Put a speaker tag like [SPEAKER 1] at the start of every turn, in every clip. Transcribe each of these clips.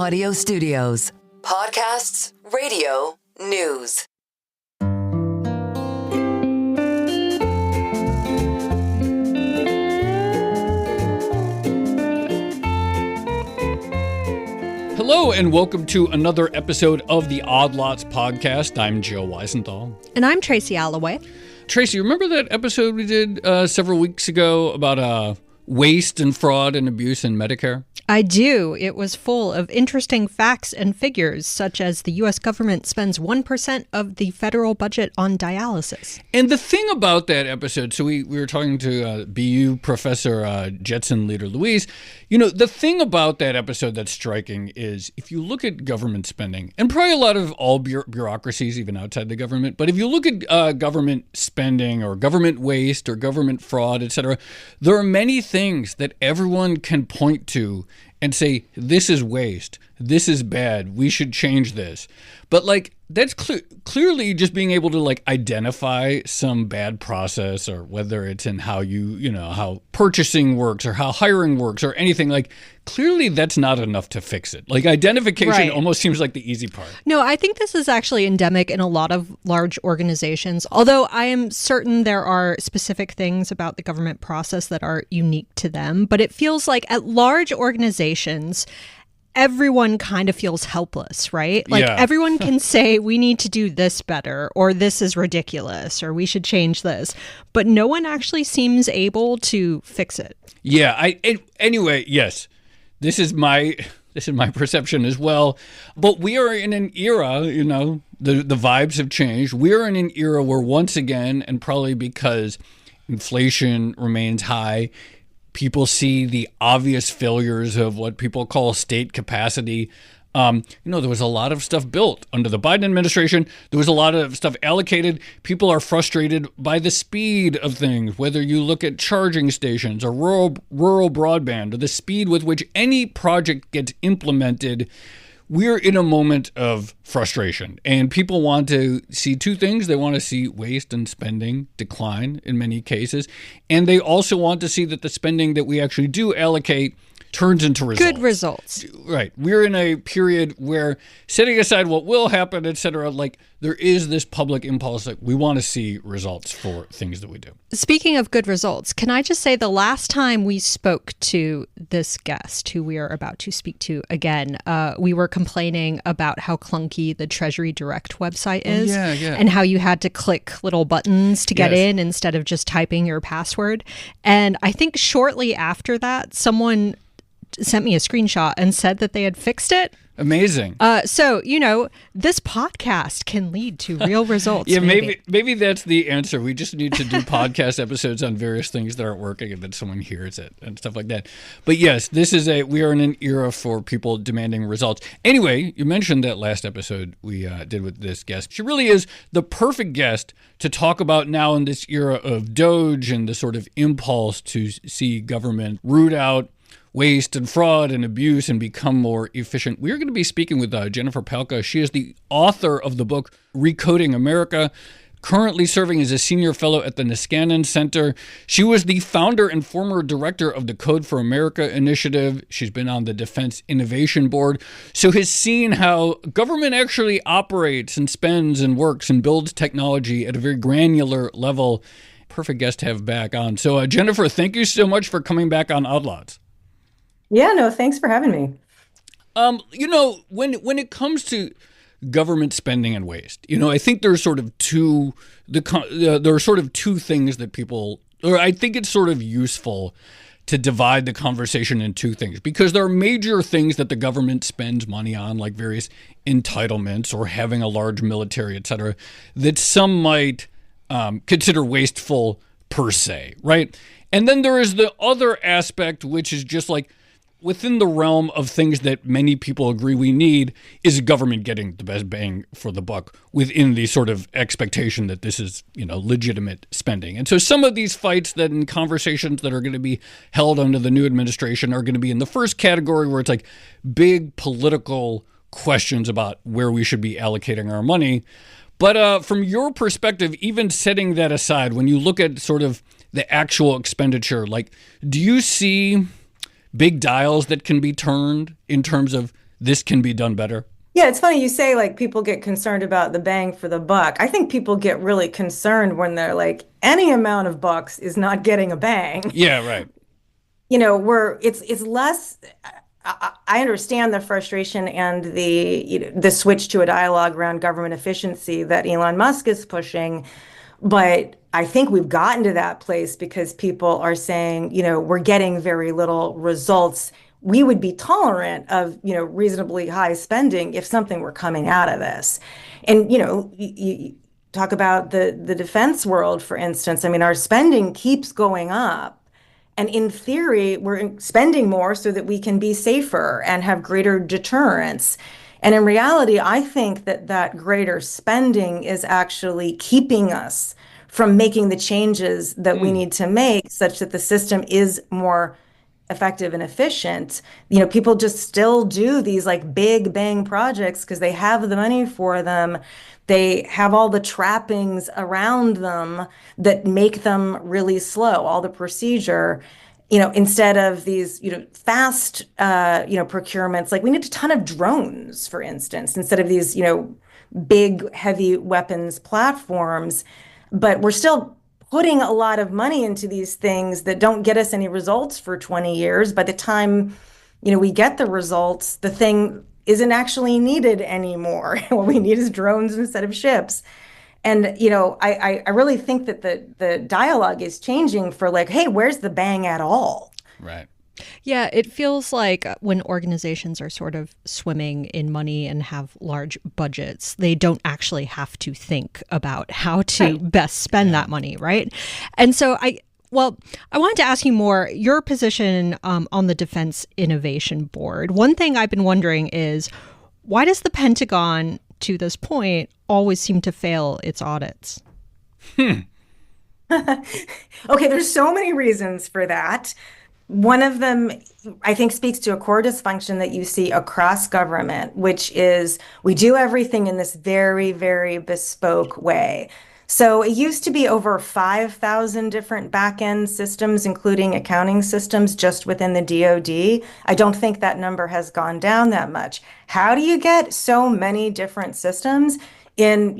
[SPEAKER 1] Audio Studios. Podcasts, radio, news.
[SPEAKER 2] Hello and welcome to another episode of the Odd Lots podcast. I'm Joe Weisenthal.
[SPEAKER 3] And I'm Tracy Alloway.
[SPEAKER 2] Tracy, remember that episode we did several weeks ago about waste and fraud and abuse in Medicare?
[SPEAKER 3] I do. It was full of interesting facts and figures, such as the U.S. government spends 1% of the federal budget on dialysis.
[SPEAKER 2] And the thing about that episode, so we were talking to BU Professor Jetson Leader Louise, the thing about that episode that's striking is if you look at government spending, and probably a lot of all bureaucracies, even outside the government, but if you look at government spending or government waste or government fraud, et cetera, there are many things that everyone can point to and say, this is waste, this is bad, we should change this. But that's clearly just being able to identify some bad process, or whether it's in how how purchasing works or how hiring works or anything, clearly that's not enough to fix it. Identification almost seems like the easy part.
[SPEAKER 3] No, I think this is actually endemic in a lot of large organizations, although I am certain there are specific things about the government process that are unique to them. But it feels like at large organizations, everyone kind of feels helpless, right? Everyone can say, we need to do this better, or this is ridiculous, or we should change this. But no one actually seems able to fix it.
[SPEAKER 2] Yeah. Anyway, yes, this is my perception as well. But we are in an era, the vibes have changed. We're in an era where once again, and probably because inflation remains high, people see the obvious failures of what people call state capacity. There was a lot of stuff built under the Biden administration. There was a lot of stuff allocated. People are frustrated by the speed of things, whether you look at charging stations or rural broadband, or the speed with which any project gets implemented. We're in a moment of frustration, and people want to see two things. They want to see waste and spending decline in many cases, and they also want to see that the spending that we actually do allocate turns into results.
[SPEAKER 3] Good results.
[SPEAKER 2] Right. We're in a period where, setting aside what will happen, et cetera, there is this public impulse that we want to see results for things that we do.
[SPEAKER 3] Speaking of good results, can I just say the last time we spoke to this guest, who we are about to speak to again, we were complaining about how clunky the Treasury Direct website is. And how you had to click little buttons to get in instead of just typing your password. And I think shortly after that, someone sent me a screenshot and said that they had fixed it.
[SPEAKER 2] Amazing.
[SPEAKER 3] So, this podcast can lead to real results.
[SPEAKER 2] Yeah, maybe that's the answer. We just need to do podcast episodes on various things that aren't working, and then someone hears it and stuff like that. But yes, we are in an era for people demanding results. Anyway, you mentioned that last episode we did with this guest. She really is the perfect guest to talk about now in this era of DOGE and the sort of impulse to see government root out waste and fraud and abuse and become more efficient. We're going to be speaking with Jennifer Pahlka. She is the author of the book Recoding America, currently serving as a senior fellow at the Niskanen Center. She was the founder and former director of the Code for America initiative. She's been on the Defense Innovation Board, so has seen how government actually operates and spends and works and builds technology at a very granular level. Perfect guest to have back on. So Jennifer, thank you so much for coming back on Odd Lots.
[SPEAKER 4] Yeah, no, thanks for having me.
[SPEAKER 2] When it comes to government spending and waste, I think there's sort of two things that people, or I think it's sort of useful to divide the conversation in two things, because there are major things that the government spends money on, like various entitlements or having a large military, et cetera, that some might consider wasteful per se, right? And then there is the other aspect, which is just within the realm of things that many people agree we need, is government getting the best bang for the buck within the sort of expectation that this is, legitimate spending. And so some of these fights that in conversations that are going to be held under the new administration are going to be in the first category, where it's big political questions about where we should be allocating our money. But from your perspective, even setting that aside, when you look at sort of the actual expenditure, do you see big dials that can be turned in terms of this can be done better?
[SPEAKER 4] Yeah, it's funny you say like people get concerned about the bang for the buck. I think people get really concerned when they're like, any amount of bucks is not getting a bang.
[SPEAKER 2] Yeah, right.
[SPEAKER 4] It's less. I understand the frustration and the switch to a dialogue around government efficiency that Elon Musk is pushing. But I think we've gotten to that place because people are saying, we're getting very little results. We would be tolerant of, reasonably high spending if something were coming out of this. And, you talk about the defense world, for instance. I mean, our spending keeps going up. And in theory, we're spending more so that we can be safer and have greater deterrence. And in reality, I think that greater spending is actually keeping us from making the changes that we need to make such that the system is more effective and efficient. People just still do these like big bang projects because they have the money for them. They have all the trappings around them that make them really slow, all the procedure, instead of these, fast, procurements. Like we need a ton of drones, for instance, instead of these, big, heavy weapons platforms. But we're still putting a lot of money into these things that don't get us any results for 20 years. By the time, we get the results, the thing isn't actually needed anymore. What we need is drones instead of ships. And, I really think that the dialogue is changing for like, hey, where's the bang at all?
[SPEAKER 2] Right.
[SPEAKER 3] Yeah, it feels like when organizations are sort of swimming in money and have large budgets, they don't actually have to think about how to best spend that money, right? And so I wanted to ask you more, your position on the Defense Innovation Board. One thing I've been wondering is, why does the Pentagon, to this point, always seem to fail its audits?
[SPEAKER 4] Okay, there's so many reasons for that. One of them, I think, speaks to a core dysfunction that you see across government, which is we do everything in this very, very bespoke way. So it used to be over 5,000 different back-end systems, including accounting systems just within the DoD. I don't think that number has gone down that much. How do you get so many different systems in,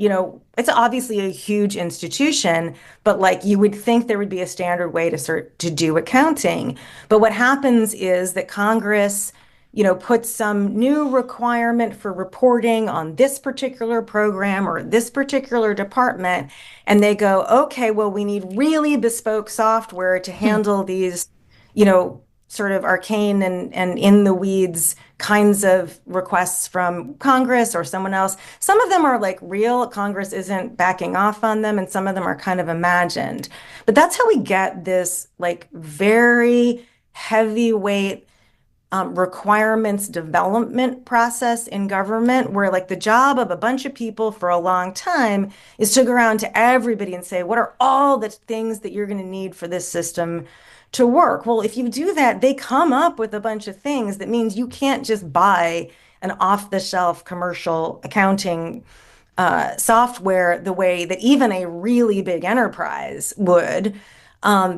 [SPEAKER 4] it's obviously a huge institution, but like you would think there would be a standard way to do accounting. But what happens is that Congress, puts some new requirement for reporting on this particular program or this particular department, and they go, okay, well, we need really bespoke software to handle these, sort of arcane and in the weeds kinds of requests from Congress or someone else. Some of them are like real, Congress isn't backing off on them, and some of them are kind of imagined. But that's how we get this like very heavyweight requirements development process in government, where like the job of a bunch of people for a long time is to go around to everybody and say, what are all the things that you're going to need for this system to work? Well, if you do that, they come up with a bunch of things. That means you can't just buy an off-the-shelf commercial accounting software the way that even a really big enterprise would,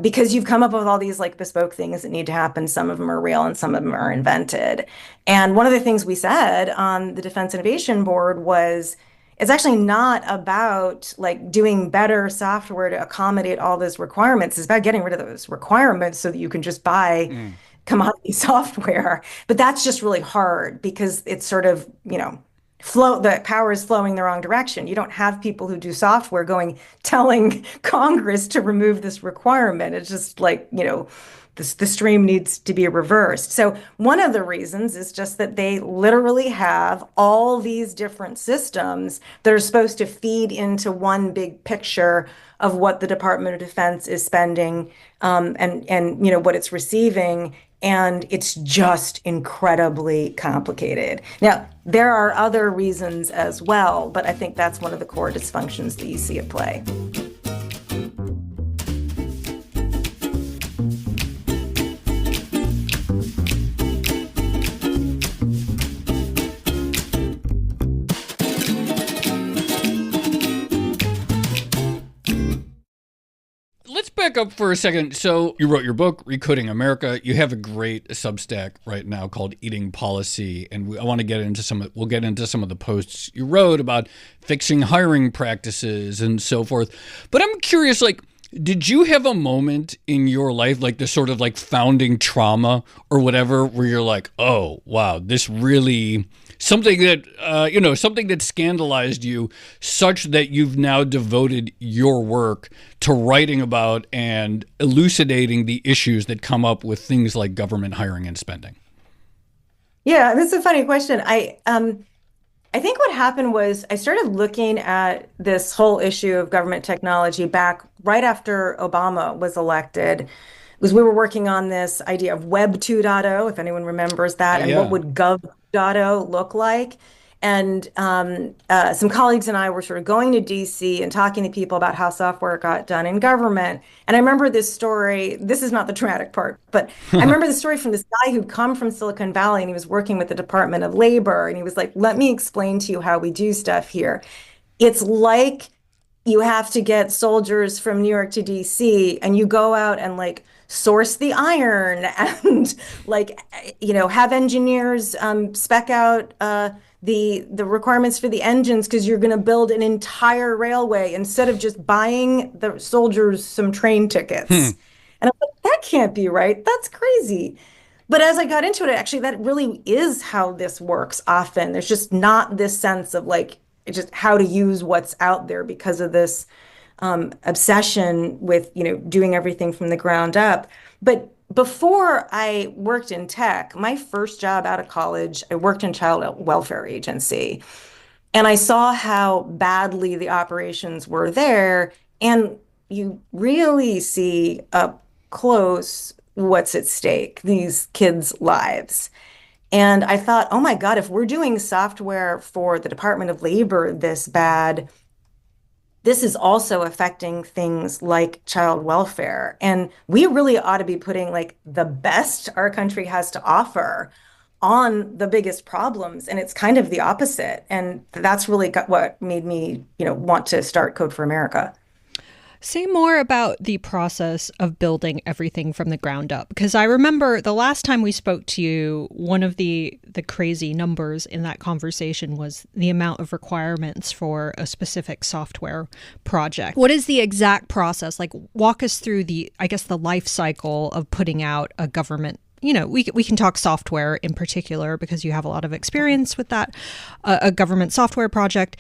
[SPEAKER 4] because you've come up with all these like bespoke things that need to happen. Some of them are real and some of them are invented. And one of the things we said on the Defense Innovation Board was, it's actually not about like doing better software to accommodate all those requirements. It's about getting rid of those requirements so that you can just buy commodity software. But that's just really hard because it's sort of, the power is flowing the wrong direction. You don't have people who do software telling Congress to remove this requirement. It's just like, the stream needs to be reversed. So one of the reasons is just that they literally have all these different systems that are supposed to feed into one big picture of what the Department of Defense is spending, and what it's receiving. And it's just incredibly complicated. Now, there are other reasons as well, but I think that's one of the core dysfunctions that you see at play.
[SPEAKER 2] back up for a second. So you wrote your book, Recoding America. You have a great Substack right now called Eating Policy, and I want to get into we'll get into some of the posts you wrote about fixing hiring practices and so forth. But I'm curious, like, did you have a moment in your life, like the sort of like founding trauma or whatever, where you're like, oh, wow, this really, something that scandalized you such that you've now devoted your work to writing about and elucidating the issues that come up with things like government hiring and spending?
[SPEAKER 4] Yeah, that's a funny question. I think what happened was I started looking at this whole issue of government technology back right after Obama was elected, because we were working on this idea of Web 2.0, if anyone remembers that, and
[SPEAKER 2] Yeah.
[SPEAKER 4] what would Gov 2.0 look like. And some colleagues and I were sort of going to DC and talking to people about how software got done in government. And I remember this story. This is not the traumatic part, but I remember the story from this guy who'd come from Silicon Valley, and he was working with the Department of Labor. And he was like, let me explain to you how we do stuff here. It's like you have to get soldiers from New York to DC, and you go out and like source the iron and like, have engineers spec out the requirements for the engines, because you're going to build an entire railway instead of just buying the soldiers some train tickets. And I'm like, that can't be right. That's crazy. But as I got into it, actually, that really is how this works often. There's just not this sense of like, just how to use what's out there because of this obsession with, doing everything from the ground up. But before I worked in tech, my first job out of college, I worked in child welfare agency. And I saw how badly the operations were there. And you really see up close what's at stake, these kids' lives. And I thought, oh my God, if we're doing software for the Department of Labor this bad, this is also affecting things like child welfare. And we really ought to be putting like the best our country has to offer on the biggest problems. And it's kind of the opposite. And that's really what made me, want to start Code for America.
[SPEAKER 3] Say more about the process of building everything from the ground up. Because I remember the last time we spoke to you, one of the crazy numbers in that conversation was the amount of requirements for a specific software project. What is the exact process? Like, walk us through the life cycle of putting out a government. We can talk software in particular because you have a lot of experience with that, a government software project.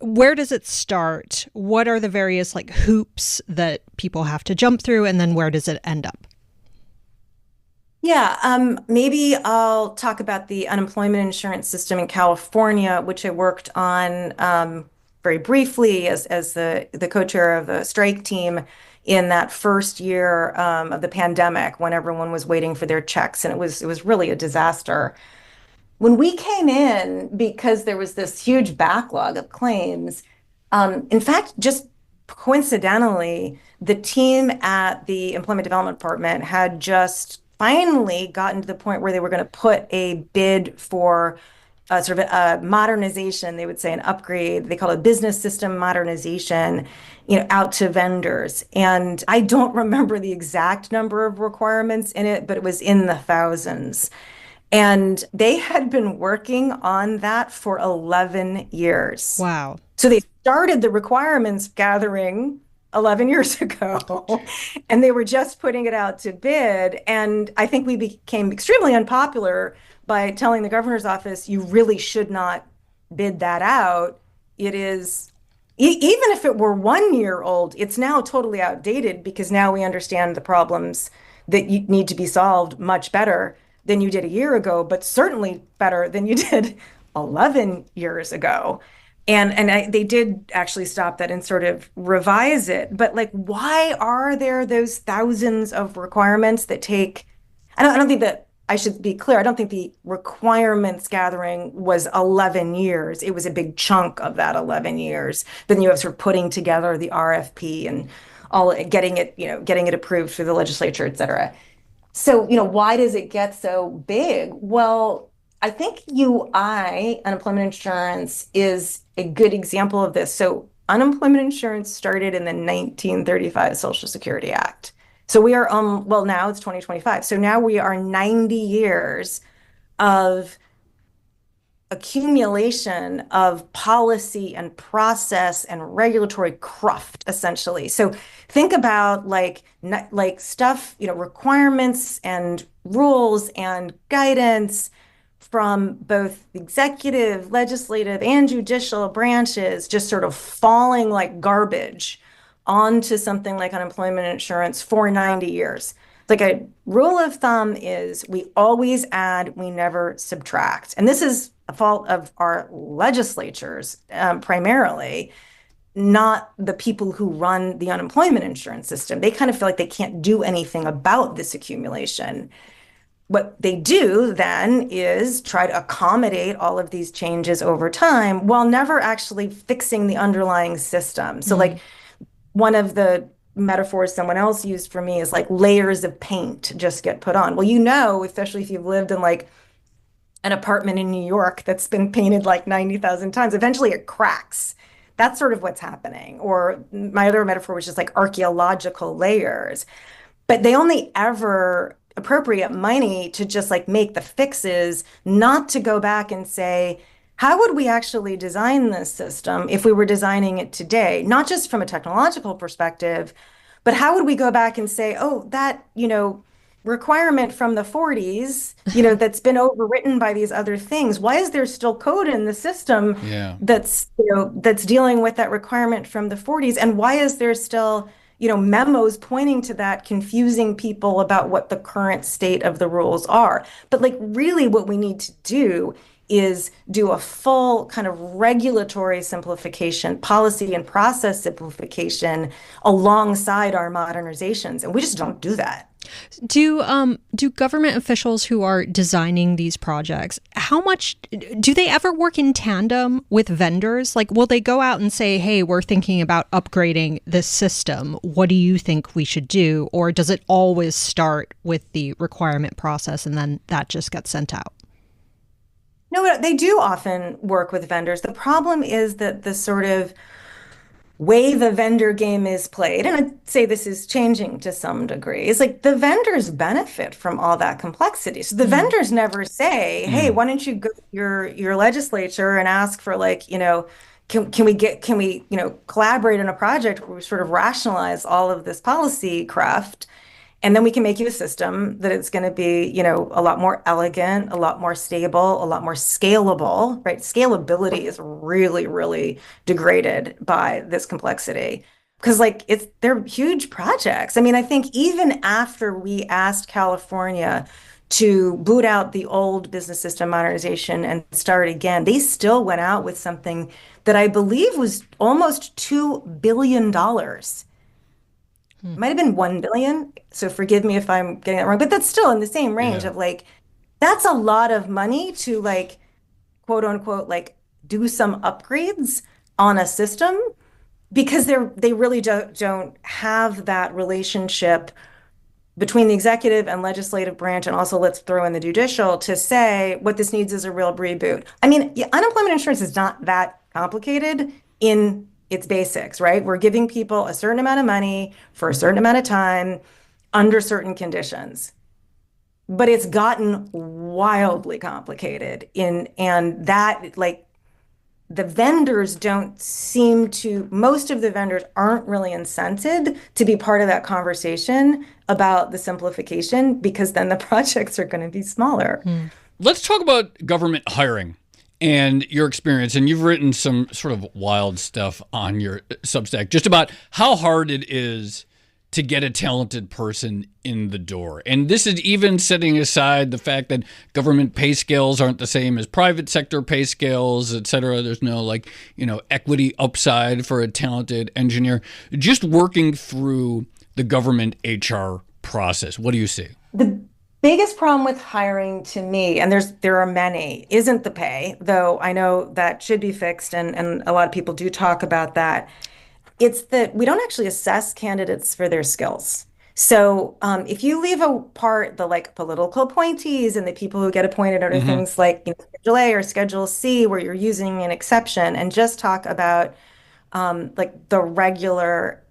[SPEAKER 3] Where does it start? What are the various like hoops that people have to jump through? And then where does it end up?
[SPEAKER 4] Yeah, maybe I'll talk about the unemployment insurance system in California, which I worked on very briefly as the co-chair of the strike team in that first year of the pandemic, when everyone was waiting for their checks, and it was really a disaster. When we came in, because there was this huge backlog of claims, in fact, just coincidentally, the team at the Employment Development Department had just finally gotten to the point where they were going to put a bid for sort of a modernization, they would say an upgrade, they call it business system modernization, out to vendors. And I don't remember the exact number of requirements in it, but it was in the thousands. And they had been working on that for 11 years.
[SPEAKER 3] Wow.
[SPEAKER 4] So they started the requirements gathering 11 years ago, and they were just putting it out to bid. And I think we became extremely unpopular by telling the governor's office, you really should not bid that out. It is, even if it were 1 year old, it's now totally outdated, because now we understand the problems that need to be solved much better than you did a year ago, but certainly better than you did 11 years ago. And they did actually stop that and sort of revise it. But like, why are there those thousands of requirements that take, I don't think that, I should be clear, I don't think the requirements gathering was 11 years. It was a big chunk of that 11 years. Then you have sort of putting together the RFP and all, getting it approved through the legislature, et cetera. So, why does it get so big? Well, I think UI, unemployment insurance, is a good example of this. So unemployment insurance started in the 1935 Social Security Act. So we are, well, now it's 2025. So now we are 90 years of accumulation of policy and process and regulatory cruft, essentially. So think about like stuff, requirements and rules and guidance from both the executive, legislative, and judicial branches just sort of falling like garbage onto something like unemployment insurance for 90 years. Like a rule of thumb is we always add, we never subtract. And this is a fault of our legislatures, primarily, not the people who run the unemployment insurance system. They kind of feel like they can't do anything about this accumulation. What they do then is try to accommodate all of these changes over time while never actually fixing the underlying system. So like one of the metaphors someone else used for me is like layers of paint just get put on. Well, especially if you've lived in like an apartment in New York that's been painted like 90,000 times, eventually it cracks. That's sort of what's happening. Or my other metaphor was just like archaeological layers. But they only ever appropriate money to just like make the fixes, not to go back and say, how would we actually design this system if we were designing it today? Not just from a technological perspective, but how would we go back and say, oh, that, requirement from the 40s, that's been overwritten by these other things. Why is there still code in the system that's dealing with that requirement from the 40s? And why is there still, memos pointing to that, confusing people about what the current state of the rules are? But like really what we need to do is do a full kind of regulatory simplification, policy and process simplification alongside our modernizations. And we just don't do that.
[SPEAKER 3] Do government officials who are designing these projects, how much do they ever work in tandem with vendors? Like, will they go out and say, hey, we're thinking about upgrading this system. What do you think we should do? Or does it always start with the requirement process and then that just gets sent out?
[SPEAKER 4] No, they do often work with vendors. The problem is that the sort of way the vendor game is played, and I'd say this is changing to some degree, is like the vendors benefit from all that complexity. So the vendors never say, hey, why don't you go to your legislature and ask for like, can we collaborate in a project where we sort of rationalize all of this policy craft? And then we can make you a system that it's going to be, a lot more elegant, a lot more stable, a lot more scalable, right? Scalability is really, really degraded by this complexity because they're huge projects. I mean, I think even after we asked California to boot out the old business system modernization and start again, they still went out with something that I believe was almost $2 billion. It might have been 1 billion. So forgive me if I'm getting that wrong, but that's still in the same range of like, that's a lot of money to like, quote unquote, like do some upgrades on a system because they really don't have that relationship between the executive and legislative branch. And also let's throw in the judicial to say what this needs is a real reboot. I mean, unemployment insurance is not that complicated in its basics, right? We're giving people a certain amount of money for a certain amount of time under certain conditions. But it's gotten wildly complicated and that like the vendors don't seem to, most of the vendors aren't really incented to be part of that conversation about the simplification because then the projects are going to be smaller.
[SPEAKER 2] Let's talk about government hiring and your experience. And you've written some sort of wild stuff on your Substack just about how hard it is to get a talented person in the door. And this is even setting aside the fact that government pay scales aren't the same as private sector pay scales, et cetera. There's no equity upside for a talented engineer. Just working through the government HR process. What do you see?
[SPEAKER 4] The biggest problem with hiring to me, and there are many, isn't the pay, though I know that should be fixed and a lot of people do talk about that. It's that we don't actually assess candidates for their skills. So if you leave apart the political appointees and the people who get appointed under things like Schedule A or Schedule C, where you're using an exception, and just talk about like the regular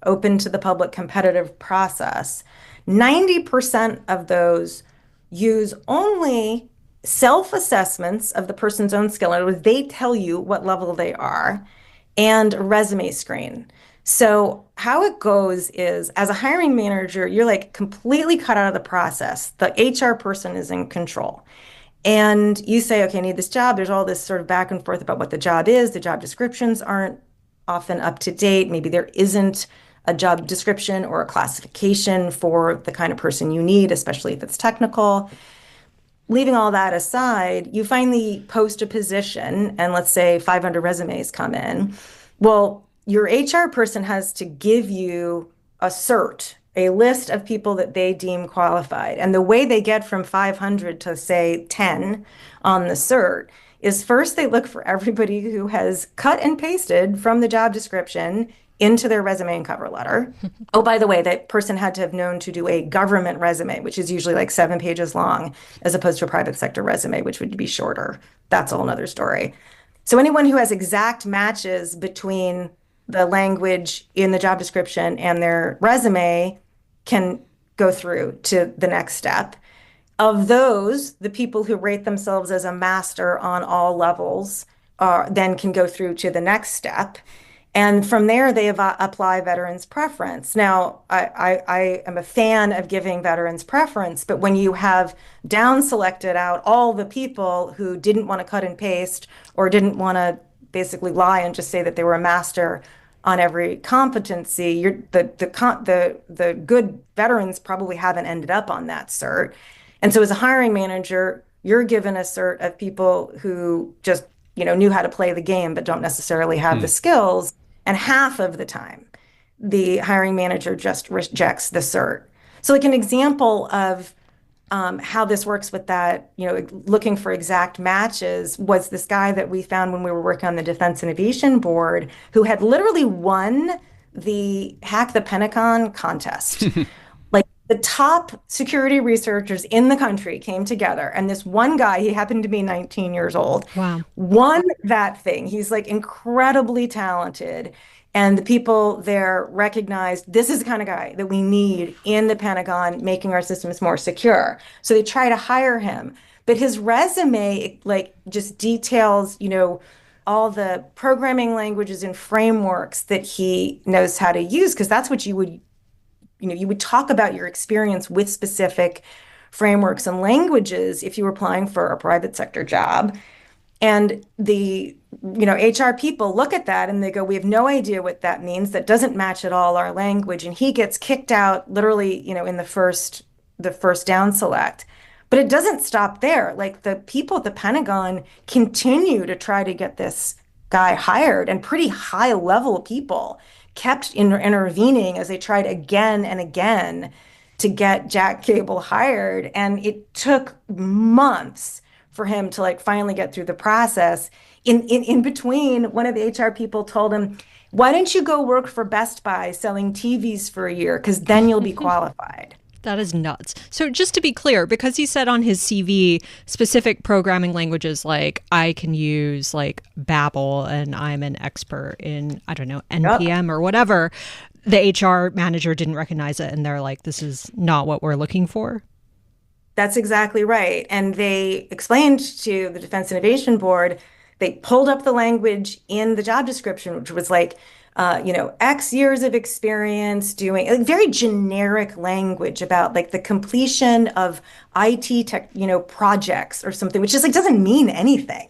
[SPEAKER 4] open to the public competitive process, 90% of those use only self-assessments of the person's own skill. In other words, they tell you what level they are, and a resume screen. So how it goes is, as a hiring manager, you're like completely cut out of the process. The HR person is in control. And you say, okay, I need this job. There's all this sort of back and forth about what the job is. The job descriptions aren't often up to date. Maybe there isn't a job description or a classification for the kind of person you need, especially if it's technical. Leaving all that aside, you finally post a position, and let's say 500 resumes come in. Well, your HR person has to give you a cert, a list of people that they deem qualified. And the way they get from 500 to, say, 10 on the cert is first they look for everybody who has cut and pasted from the job description into their resume and cover letter. Oh, by the way, that person had to have known to do a government resume, which is usually like 7 pages long, as opposed to a private sector resume, which would be shorter. That's a whole nother story. So anyone who has exact matches between the language in the job description and their resume can go through to the next step. Of those, the people who rate themselves as a master on all levels then can go through to the next step. And from there, they apply veterans preference. Now, I am a fan of giving veterans preference, but when you have down selected out all the people who didn't want to cut and paste or didn't want to basically lie and just say that they were a master on every competency, the good veterans probably haven't ended up on that cert. And so as a hiring manager, you're given a cert of people who just, knew how to play the game, but don't necessarily have the skills. And half of the time, the hiring manager just rejects the cert. So like an example of how this works with that, looking for exact matches was this guy that we found when we were working on the Defense Innovation Board who had literally won the Hack the Pentagon contest. Like the top security researchers in the country came together, and this one guy, he happened to be 19 years old, won that thing. He's like incredibly talented. And the people there recognized this is the kind of guy that we need in the Pentagon, making our systems more secure. So they try to hire him. But his resume, just details, all the programming languages and frameworks that he knows how to use, because that's what you would talk about your experience with specific frameworks and languages if you were applying for a private sector job. And the HR people look at that and they go, we have no idea what that means. That doesn't match at all our language. And he gets kicked out literally, in the first down select. But it doesn't stop there. Like the people at the Pentagon continue to try to get this guy hired, and pretty high level people kept intervening as they tried again and again to get Jack Cable hired. And it took months for him to finally get through the process. In between, one of the HR people told him, why don't you go work for Best Buy selling TVs for a year? Because then you'll be qualified.
[SPEAKER 3] That is nuts. So just to be clear, because he said on his CV specific programming languages like I can use Babel and I'm an expert in, I don't know, NPM or whatever, the HR manager didn't recognize it and they're like, this is not what we're looking for.
[SPEAKER 4] That's exactly right. And they explained to the Defense Innovation Board, they pulled up the language in the job description, which was X years of experience doing very generic language about the completion of IT tech, projects or something, which just doesn't mean anything.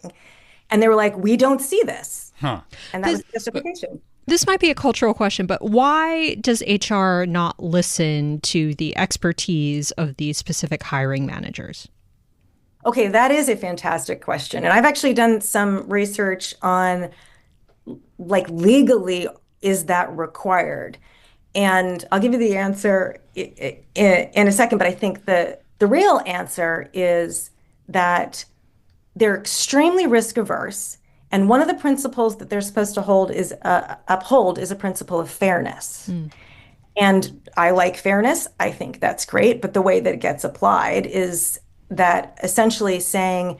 [SPEAKER 4] And they were like, we don't see this. And that was the justification.
[SPEAKER 3] This might be a cultural question, but why does HR not listen to the expertise of these specific hiring managers?
[SPEAKER 4] Okay, that is a fantastic question. And I've actually done some research on legally, is that required? And I'll give you the answer in a second, but I think the real answer is that they're extremely risk averse. And one of the principles that they're supposed to uphold is a principle of fairness. And I like fairness. I think that's great. But the way that it gets applied is that essentially saying,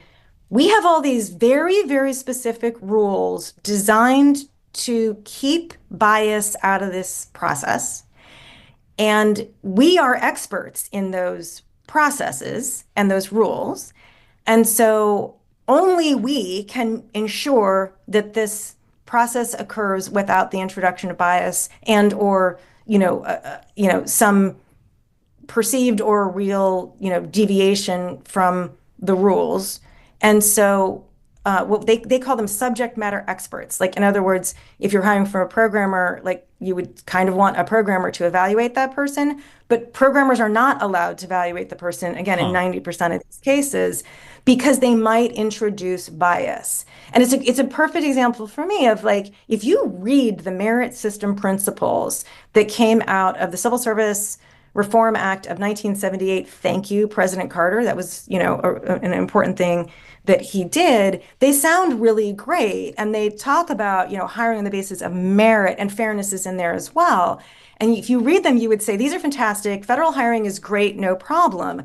[SPEAKER 4] we have all these very, very specific rules designed to keep bias out of this process. And we are experts in those processes and those rules. And so only we can ensure that this process occurs without the introduction of bias and or some perceived or real deviation from the rules. And so they call them subject matter experts. Like, in other words, if you're hiring for a programmer, like, you would kind of want a programmer to evaluate that person, but programmers are not allowed to evaluate the person, again, in 90% of these cases, because they might introduce bias. And it's a perfect example for me of, like, if you read the merit system principles that came out of the Civil Service Reform Act of 1978, thank you, President Carter, that was, an important thing that he did. They sound really great. And they talk about, hiring on the basis of merit, and fairness is in there as well. And if you read them, you would say, these are fantastic. Federal hiring is great, no problem.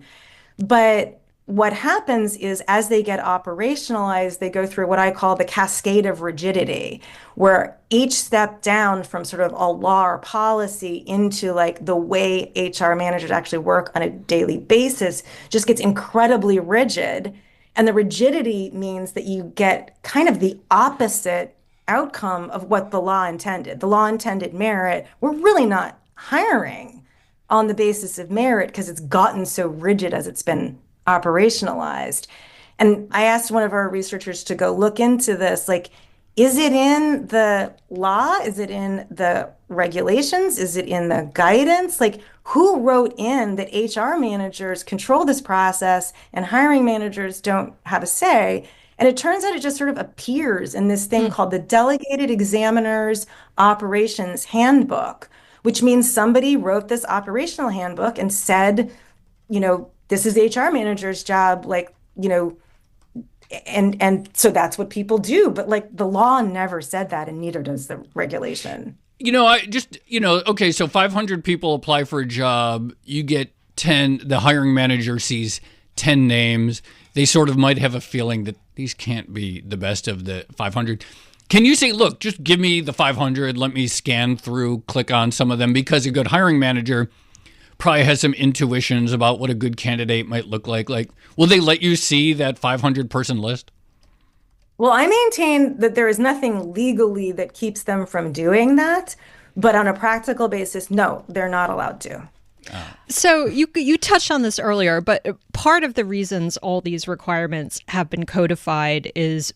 [SPEAKER 4] But what happens is, as they get operationalized, they go through what I call the cascade of rigidity, where each step down from sort of a law or policy into, like, the way HR managers actually work on a daily basis just gets incredibly rigid. And the rigidity means that you get kind of the opposite outcome of what the law intended. The law intended merit. We're really not hiring on the basis of merit because it's gotten so rigid as it's been operationalized. And I asked one of our researchers to go look into this, like, is it in the law? Is it in the regulations? Is it in the guidance? Like, who wrote in that HR managers control this process and hiring managers don't have a say? And it turns out it just sort of appears in this thing called the Delegated Examiner's Operations Handbook, which means somebody wrote this operational handbook and said, this is the HR manager's job, and so that's what people do. But, like, the law never said that, and neither does the regulation.
[SPEAKER 2] Okay, so 500 people apply for a job. You get 10, the hiring manager sees 10 names. They sort of might have a feeling that these can't be the best of the 500. Can you say, look, just give me the 500, let me scan through, click on some of them, because a good hiring manager probably has some intuitions about what a good candidate might look like. Like, will they let you see that 500 person list?
[SPEAKER 4] Well, I maintain that there is nothing legally that keeps them from doing that. But on a practical basis, no, they're not allowed to.
[SPEAKER 3] So you touched on this earlier, but part of the reasons all these requirements have been codified is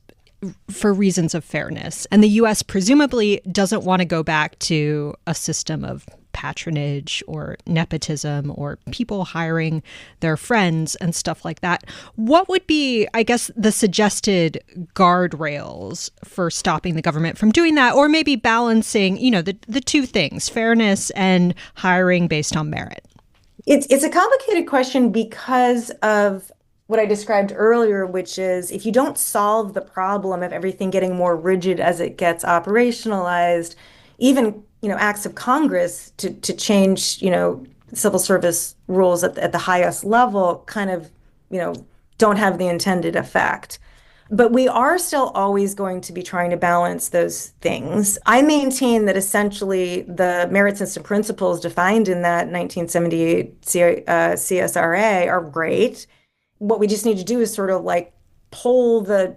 [SPEAKER 3] for reasons of fairness. And the U.S. presumably doesn't want to go back to a system of patronage or nepotism or people hiring their friends and stuff like that. What would be, I guess, the suggested guardrails for stopping the government from doing that, or maybe balancing, the two things, fairness and hiring based on merit?
[SPEAKER 4] It's a complicated question because of what I described earlier, which is, if you don't solve the problem of everything getting more rigid as it gets operationalized, even acts of Congress to change civil service rules at the highest level kind of don't have the intended effect. But we are still always going to be trying to balance those things. I maintain that essentially the merit system principles defined in that 1978 CSRA are great. What we just need to do is sort of like pull the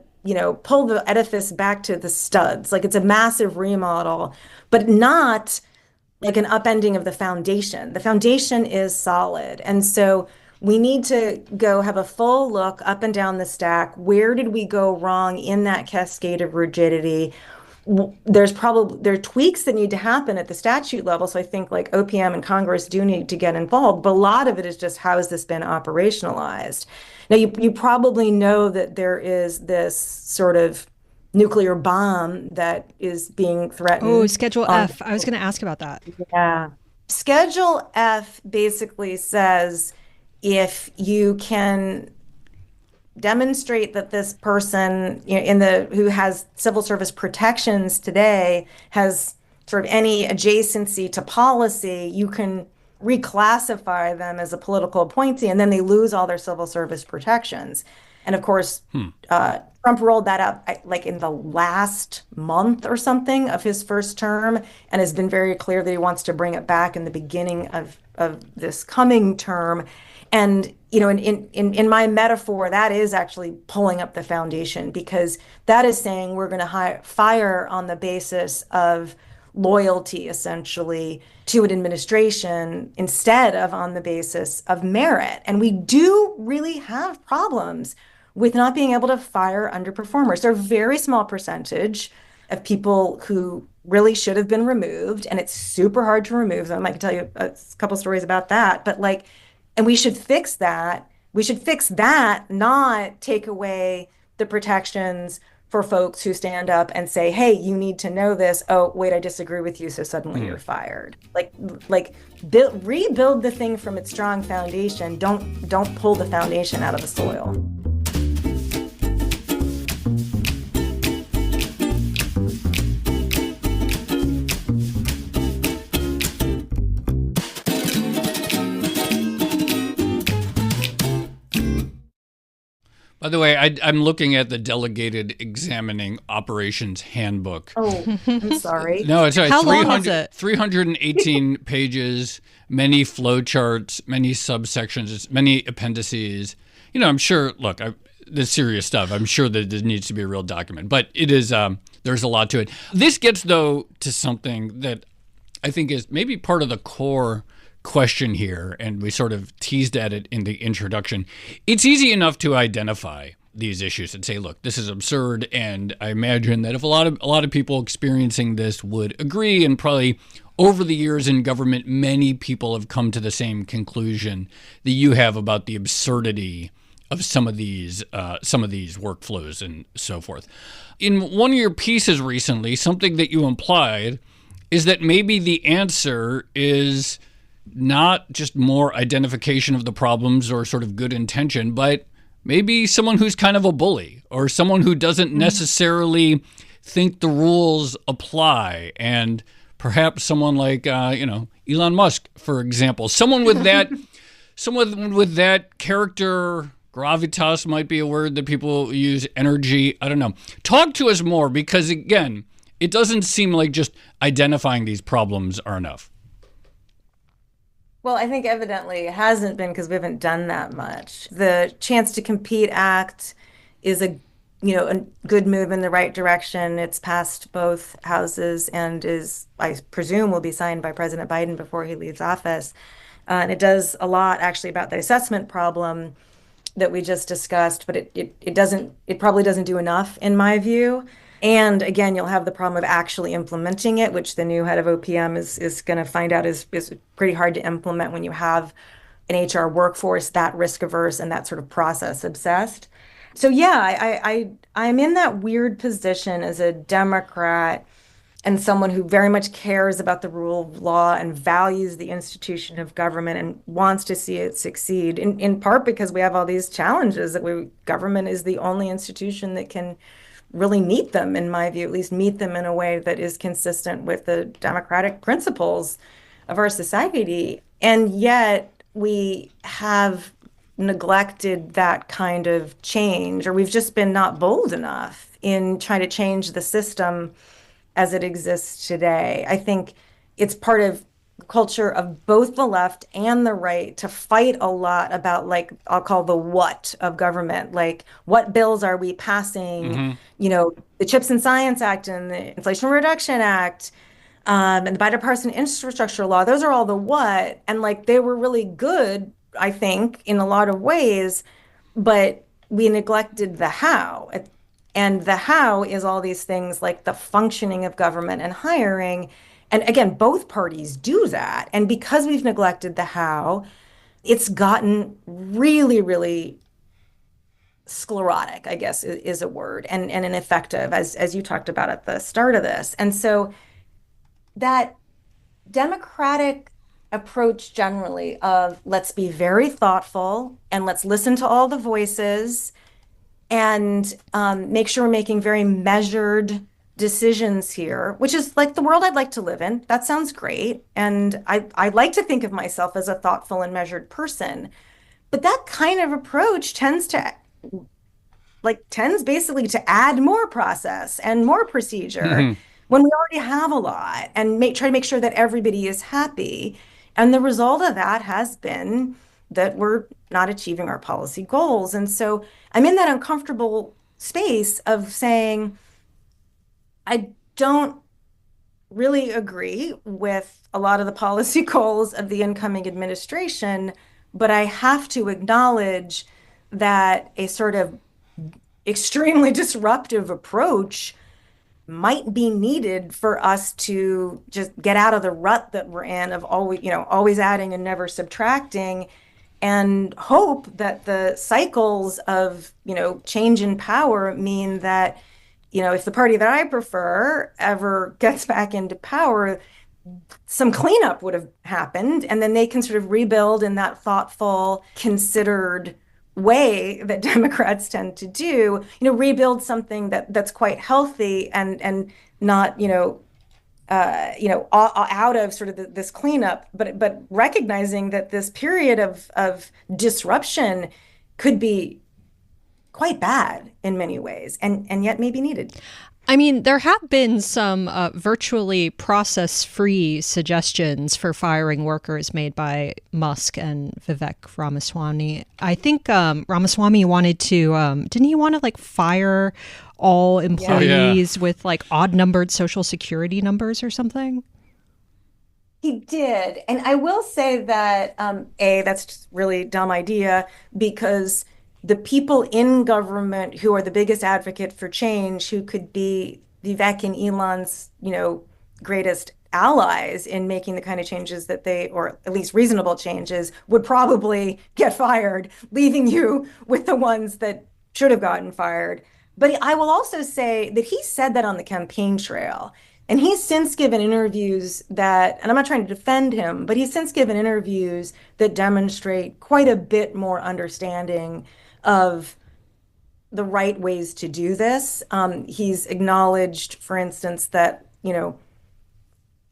[SPEAKER 4] edifice back to the studs. Like, it's a massive remodel, but not like an upending of the foundation. The foundation is solid. And so we need to go have a full look up and down the stack. Where did we go wrong in that cascade of rigidity? There are tweaks that need to happen at the statute level. So I think, like, OPM and Congress do need to get involved, but a lot of it is just, how has this been operationalized? Now, you probably know that there is this sort of nuclear bomb that is being threatened.
[SPEAKER 3] Oh, Schedule F. I was going to ask about that.
[SPEAKER 4] Yeah. Schedule F basically says, if you can demonstrate that this person who has civil service protections today has sort of any adjacency to policy, you can reclassify them as a political appointee, and then they lose all their civil service protections. And of course, Trump rolled that out like in the last month or something of his first term, and has been very clear that he wants to bring it back in the beginning of this coming term. And, you know, in my metaphor, that is actually pulling up the foundation, because that is saying we're going to fire on the basis of loyalty, essentially, to an administration instead of on the basis of merit. And we do really have problems with not being able to fire underperformers. They're a very small percentage of people who really should have been removed, and it's super hard to remove them. I can tell you a couple stories about that, but like, and we should fix that. We should fix that, not take away the protections for folks who stand up and say, hey, you need to know this. Oh, wait, I disagree with you, so suddenly you're fired. Rebuild the thing from its strong foundation. Don't pull the foundation out of the soil.
[SPEAKER 2] By the way, I'm looking at the Delegated Examining Operations Handbook.
[SPEAKER 4] Oh, I'm sorry.
[SPEAKER 2] No, it's
[SPEAKER 3] How long is it?
[SPEAKER 2] 318 pages, many flowcharts, many subsections, many appendices. You know, I'm sure, look, the serious stuff, I'm sure that there needs to be a real document, but it is, there's a lot to it. This gets, though, to something that I think is maybe part of the core question here, and we sort of teased at it in the introduction. It's easy enough to identify these issues and say, look, this is absurd, and I imagine that if a lot of people experiencing this would agree, and probably over the years in government, many people have come to the same conclusion that you have about the absurdity of some of these workflows and so forth. In one of your pieces recently, something that you implied is that maybe the answer is not just more identification of the problems or sort of good intention, but maybe someone who's kind of a bully, or someone who doesn't necessarily think the rules apply. And perhaps someone like, Elon Musk, for example, someone with that character gravitas might be a word that people use, energy. I don't know. Talk to us more, because again, it doesn't seem like just identifying these problems are enough.
[SPEAKER 4] Well, I think evidently it hasn't been, because we haven't done that much. The Chance to Compete Act is a good move in the right direction. It's passed both houses and is, I presume, will be signed by President Biden before he leaves office. And it does a lot actually about the assessment problem that we just discussed, but it probably doesn't do enough in my view. And again, you'll have the problem of actually implementing it, which the new head of OPM is going to find out is pretty hard to implement when you have an HR workforce that risk averse and that sort of process obsessed. So yeah, I'm in that weird position as a Democrat and someone who very much cares about the rule of law and values the institution of government and wants to see it succeed, in part because we have all these challenges that government is the only institution that can really meet them, in my view, at least meet them in a way that is consistent with the democratic principles of our society. And yet we have neglected that kind of change, or we've just been not bold enough in trying to change the system as it exists today. I think it's part of culture of both the left and the right to fight a lot about, like, I'll call the what of government, like what bills are we passing, the Chips and Science Act and the Inflation Reduction Act, and the bipartisan infrastructure law. Those are all the what, and like they were really good, I think, in a lot of ways, but we neglected the how. And the how is all these things like the functioning of government and hiring. And again, both parties do that. And because we've neglected the how, it's gotten really, really sclerotic, I guess is a word, and ineffective, as you talked about at the start of this. And so that democratic approach generally of let's be very thoughtful and let's listen to all the voices and make sure we're making very measured decisions here, which is like the world I'd like to live in. That sounds great. And I like to think of myself as a thoughtful and measured person. But that kind of approach tends to like tends basically to add more process and more procedure when we already have a lot and try to make sure that everybody is happy. And the result of that has been that we're not achieving our policy goals. And so I'm in that uncomfortable space of saying, I don't really agree with a lot of the policy goals of the incoming administration, but I have to acknowledge that a sort of extremely disruptive approach might be needed for us to just get out of the rut that we're in of always adding and never subtracting, and hope that the cycles of, change in power mean that, if the party that I prefer ever gets back into power, some cleanup would have happened, and then they can sort of rebuild in that thoughtful, considered way that Democrats tend to do, rebuild something that's quite healthy and not, out of sort of this cleanup, but recognizing that this period of disruption could be quite bad in many ways, and yet maybe needed.
[SPEAKER 3] I mean, there have been some virtually process-free suggestions for firing workers made by Musk and Vivek Ramaswamy. I think Ramaswamy wanted to, didn't he want to fire all employees with odd-numbered social security numbers or something?
[SPEAKER 4] He did. And I will say that, that's just really dumb idea, because the people in government who are the biggest advocate for change, who could be Vivek and Elon's, greatest allies in making the kind of changes that or at least reasonable changes, would probably get fired, leaving you with the ones that should have gotten fired. But I will also say that he said that on the campaign trail. And he's since given interviews that, and I'm not trying to defend him, but he's since given interviews that demonstrate quite a bit more understanding of the right ways to do this. He's acknowledged, for instance, that,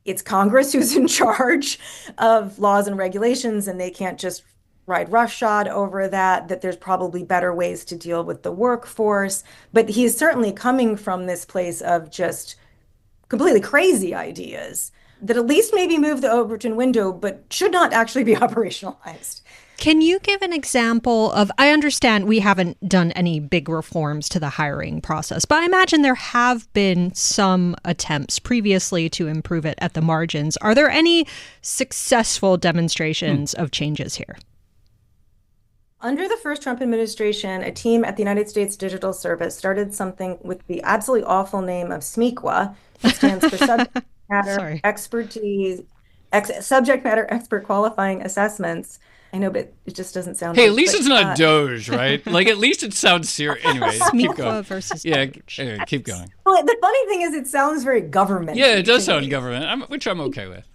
[SPEAKER 4] it's Congress who's in charge of laws and regulations, and they can't just ride roughshod over that there's probably better ways to deal with the workforce. But he's certainly coming from this place of just completely crazy ideas that at least maybe move the Overton window, but should not actually be operationalized.
[SPEAKER 3] Can you give an example of, I understand we haven't done any big reforms to the hiring process, but I imagine there have been some attempts previously to improve it at the margins. Are there any successful demonstrations of changes here?
[SPEAKER 4] Under the first Trump administration, a team at the United States Digital Service started something with the absolutely awful name of SMEQA, which stands for Subject Matter Expertise, Subject Matter Expert Qualifying Assessments. I know, but it just doesn't sound.
[SPEAKER 2] Hey, at least it's not Doge, right? At least it sounds serious. Anyway, keep going.
[SPEAKER 3] Versus
[SPEAKER 2] Doge. Anyway, keep going.
[SPEAKER 4] Well, the funny thing is, it sounds very government.
[SPEAKER 2] Yeah, it does sound government, which I'm okay with.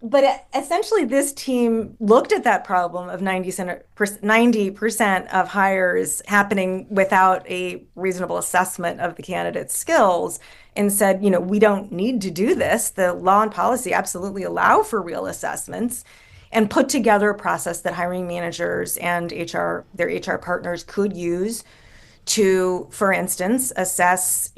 [SPEAKER 4] But essentially, this team looked at that problem of 90% of hires happening without a reasonable assessment of the candidate's skills and said, we don't need to do this. The law and policy absolutely allow for real assessments, and put together a process that hiring managers and their HR partners could use to, for instance, assess,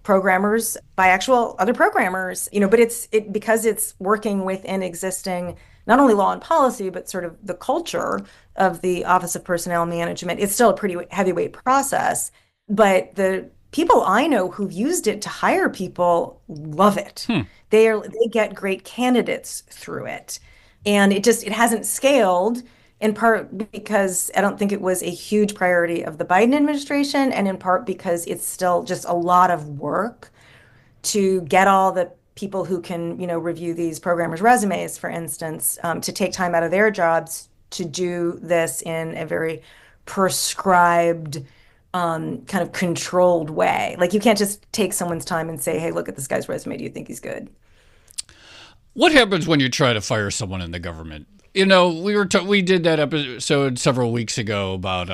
[SPEAKER 4] programmers by actual other programmers, but because it's working within existing, not only law and policy, but sort of the culture of the Office of Personnel Management. It's still a pretty heavyweight process, but the people I know who've used it to hire people love it. They get great candidates through it. And it hasn't scaled, in part because I don't think it was a huge priority of the Biden administration, and in part because it's still just a lot of work to get all the people who can, review these programmers' resumes, for instance, to take time out of their jobs to do this in a very prescribed, kind of controlled way. You can't just take someone's time and say, hey, look at this guy's resume. Do you think he's good?
[SPEAKER 2] What happens when you try to fire someone in the government? We did that episode several weeks ago about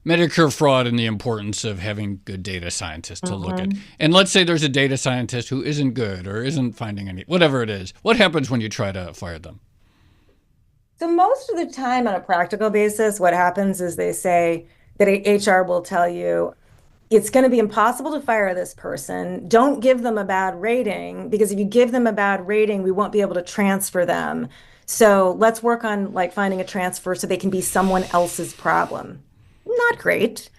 [SPEAKER 2] Medicare fraud and the importance of having good data scientists to look at. And let's say there's a data scientist who isn't good or isn't finding any, whatever it is. What happens when you try to fire them?
[SPEAKER 4] So most of the time, on a practical basis, what happens is they say, that HR will tell you, it's going to be impossible to fire this person. Don't give them a bad rating, because if you give them a bad rating, we won't be able to transfer them. So let's work on like finding a transfer so they can be someone else's problem. Not great.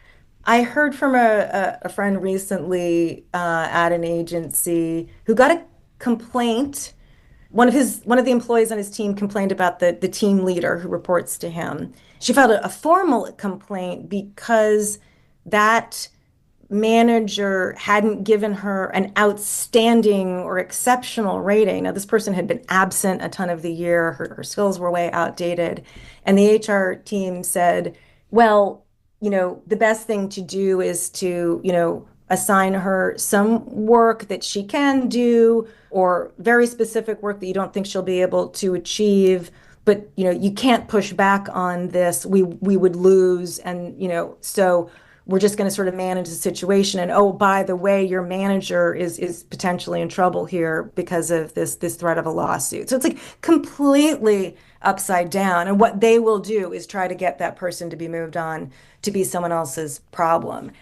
[SPEAKER 4] I heard from a friend recently at an agency who got a complaint. One of the employees on his team complained about the team leader who reports to him. She filed a formal complaint because that manager hadn't given her an outstanding or exceptional rating. Now, this person had been absent a ton of the year. Her skills were way outdated. And the HR team said, well, the best thing to do is to, assign her some work that she can do, or very specific work that you don't think she'll be able to achieve. But, you can't push back on this. We would lose. And, so we're just going to sort of manage the situation. And, oh, by the way, your manager is potentially in trouble here because of this threat of a lawsuit. So it's like completely upside down. And what they will do is try to get that person to be moved on to be someone else's problem.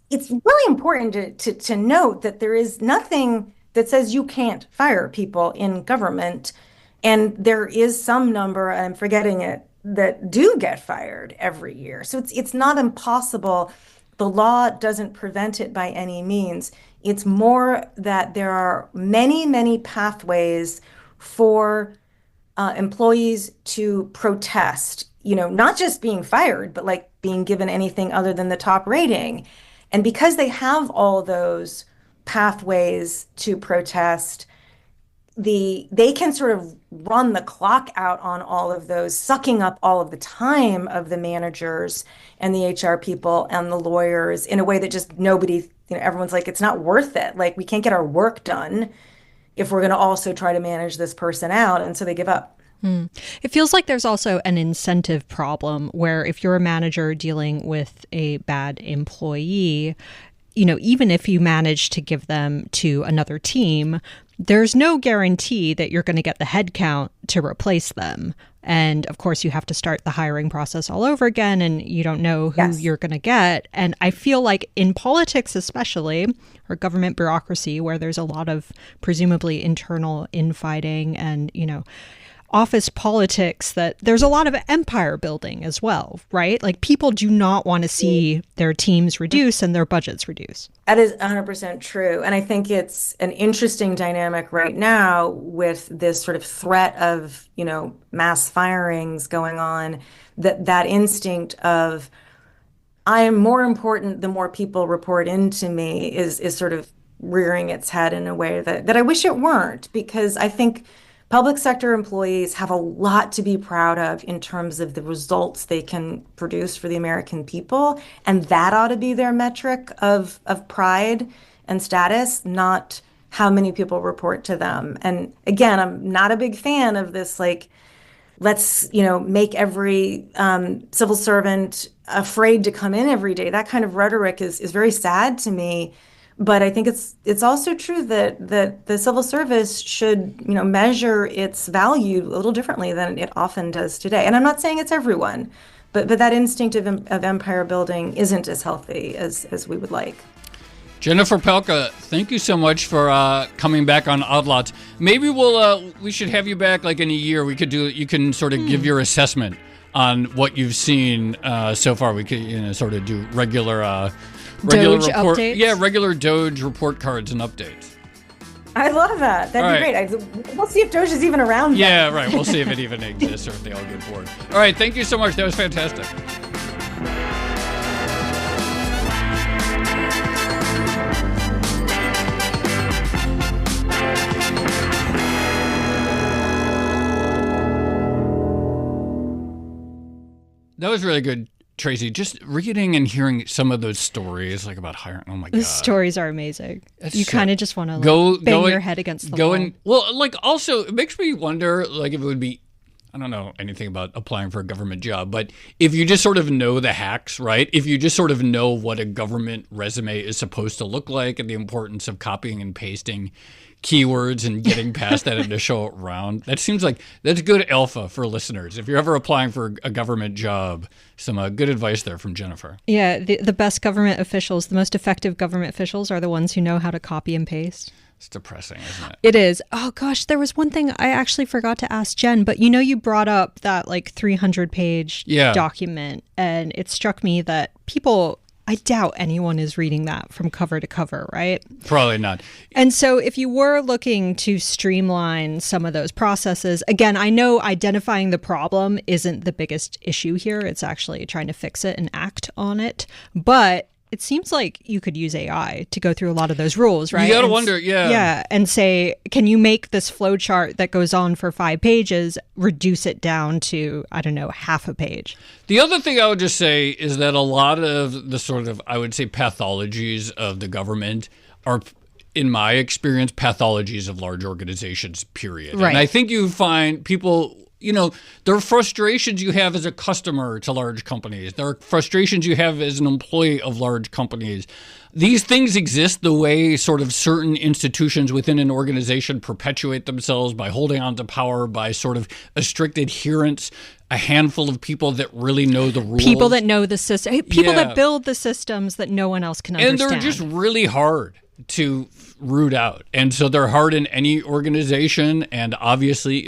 [SPEAKER 4] It's really important to note that there is nothing that says you can't fire people in government. And there is some number, I'm forgetting it, that do get fired every year. So it's not impossible. The law doesn't prevent it by any means. It's more that there are many, many pathways for employees to protest, not just being fired, but like being given anything other than the top rating. And because they have all those pathways to protest, they can sort of run the clock out on all of those, sucking up all of the time of the managers and the HR people and the lawyers in a way that just nobody, everyone's like, it's not worth it. Like, we can't get our work done if we're going to also try to manage this person out. And so they give up.
[SPEAKER 3] It feels like there's also an incentive problem where if you're a manager dealing with a bad employee, even if you manage to give them to another team, there's no guarantee that you're going to get the headcount to replace them. And of course, you have to start the hiring process all over again, and you don't know who you're going to get. And I feel like in politics, especially, or government bureaucracy, where there's a lot of presumably internal infighting and, office politics, that there's a lot of empire building as well, right? Like, people do not want to see their teams reduce and their budgets reduce.
[SPEAKER 4] That is 100% true. And I think it's an interesting dynamic right now with this sort of threat of, mass firings going on, that instinct of, I am more important the more people report into me is sort of rearing its head in a way that I wish it weren't, because I think public sector employees have a lot to be proud of in terms of the results they can produce for the American people. And that ought to be their metric of pride and status, not how many people report to them. And again, I'm not a big fan of this, like, let's, make every civil servant afraid to come in every day. That kind of rhetoric is very sad to me. But I think it's also true that the civil service should, measure its value a little differently than it often does today. And I'm not saying it's everyone, but that instinct of empire building isn't as healthy as we would like.
[SPEAKER 2] Jennifer Pahlka, thank you so much for coming back on Odd Lots. Maybe we should have you back like in a year. You can sort of give your assessment on what you've seen so far. We could sort of do regular
[SPEAKER 3] Doge
[SPEAKER 2] report,
[SPEAKER 3] updates?
[SPEAKER 2] Regular Doge report cards and updates.
[SPEAKER 4] I love that. That'd be great. We'll see if Doge is even around.
[SPEAKER 2] Yeah, right. We'll see if it even exists or if they all get bored. All right. Thank you so much. That was fantastic. That was really good, Tracy. Just reading and hearing some of those stories, like about hiring. Oh my God,
[SPEAKER 3] the stories are amazing. You kind of just want to bang your head against the wall.
[SPEAKER 2] Also, it makes me wonder, like, if it would be. I don't know anything about applying for a government job, but if you just sort of know the hacks, right? If you just sort of know what a government resume is supposed to look like and the importance of copying and pasting, keywords and getting past that initial round. That seems like that's good alpha for listeners. If you're ever applying for a government job, some good advice there from Jennifer.
[SPEAKER 3] Yeah, the best government officials, the most effective government officials are the ones who know how to copy and paste.
[SPEAKER 2] It's depressing, isn't it?
[SPEAKER 3] It is. Oh, gosh, there was one thing I actually forgot to ask Jen, but you brought up that 300-page document, and it struck me that I doubt anyone is reading that from cover to cover, right?
[SPEAKER 2] Probably not.
[SPEAKER 3] And so if you were looking to streamline some of those processes, again, I know identifying the problem isn't the biggest issue here. It's actually trying to fix it and act on it. But it seems like you could use AI to go through a lot of those rules, right?
[SPEAKER 2] You got to wonder, yeah.
[SPEAKER 3] Yeah, and say, can you make this flow chart that goes on for 5 pages, reduce it down to, I don't know, half a page?
[SPEAKER 2] The other thing I would just say is that a lot of the sort of, I would say, pathologies of the government are, in my experience, pathologies of large organizations, period.
[SPEAKER 3] Right.
[SPEAKER 2] And I think you find people... there are frustrations you have as a customer to large companies. There are frustrations you have as an employee of large companies. These things exist the way sort of certain institutions within an organization perpetuate themselves by holding on to power, by sort of a strict adherence, a handful of people that really know the rules.
[SPEAKER 3] People that know the system. People that build the systems that no one else can understand.
[SPEAKER 2] And they're just really hard to root out. And so they're hard in any organization. And obviously,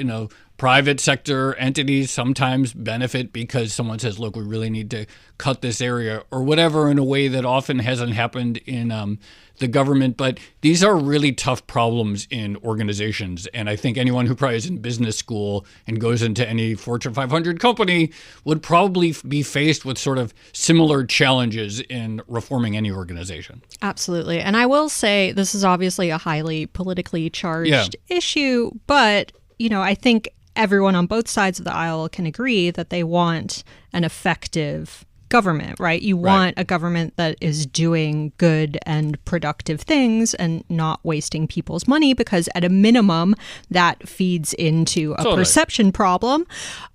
[SPEAKER 2] private sector entities sometimes benefit because someone says, look, we really need to cut this area or whatever, in a way that often hasn't happened in the government. But these are really tough problems in organizations. And I think anyone who probably is in business school and goes into any Fortune 500 company would probably be faced with sort of similar challenges in reforming any organization.
[SPEAKER 3] Absolutely. And I will say this is obviously a highly politically charged issue, but, I think everyone on both sides of the aisle can agree that they want an effective government, right? You want a government that is doing good and productive things and not wasting people's money, because at a minimum, that feeds into a perception problem.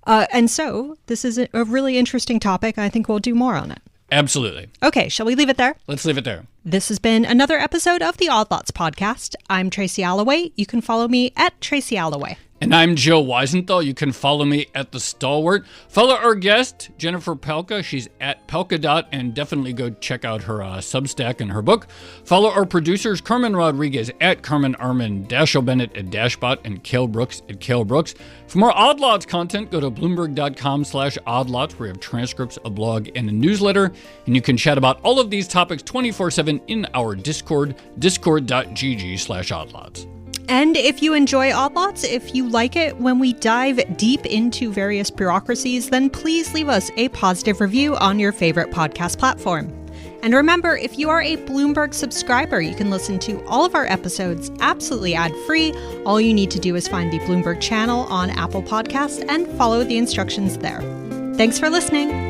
[SPEAKER 3] And so this is a really interesting topic. I think we'll do more on it.
[SPEAKER 2] Absolutely.
[SPEAKER 3] Okay, shall we leave it there?
[SPEAKER 2] Let's leave it there.
[SPEAKER 3] This has been another episode of the Odd Lots podcast. I'm Tracy Alloway. You can follow me at Tracy Alloway.
[SPEAKER 2] And I'm Joe Weisenthal. You can follow me at The Stalwart. Follow our guest, Jennifer Pahlka. She's at Pahlka. And definitely go check out her Substack and her book. Follow our producers, Carmen Rodriguez at Carmen Arman, Dashiell Bennett at Dashbot, and Cale Brooks at Cale Brooks. For more Odd Lots content, go to Bloomberg.com/oddlots, where we have transcripts, a blog, and a newsletter. And you can chat about all of these topics 24/7 in our Discord, discord.gg/oddlots.
[SPEAKER 3] And if you enjoy Odd Lots, if you like it when we dive deep into various bureaucracies, then please leave us a positive review on your favorite podcast platform. And remember, if you are a Bloomberg subscriber, you can listen to all of our episodes absolutely ad-free. All you need to do is find the Bloomberg channel on Apple Podcasts and follow the instructions there. Thanks for listening.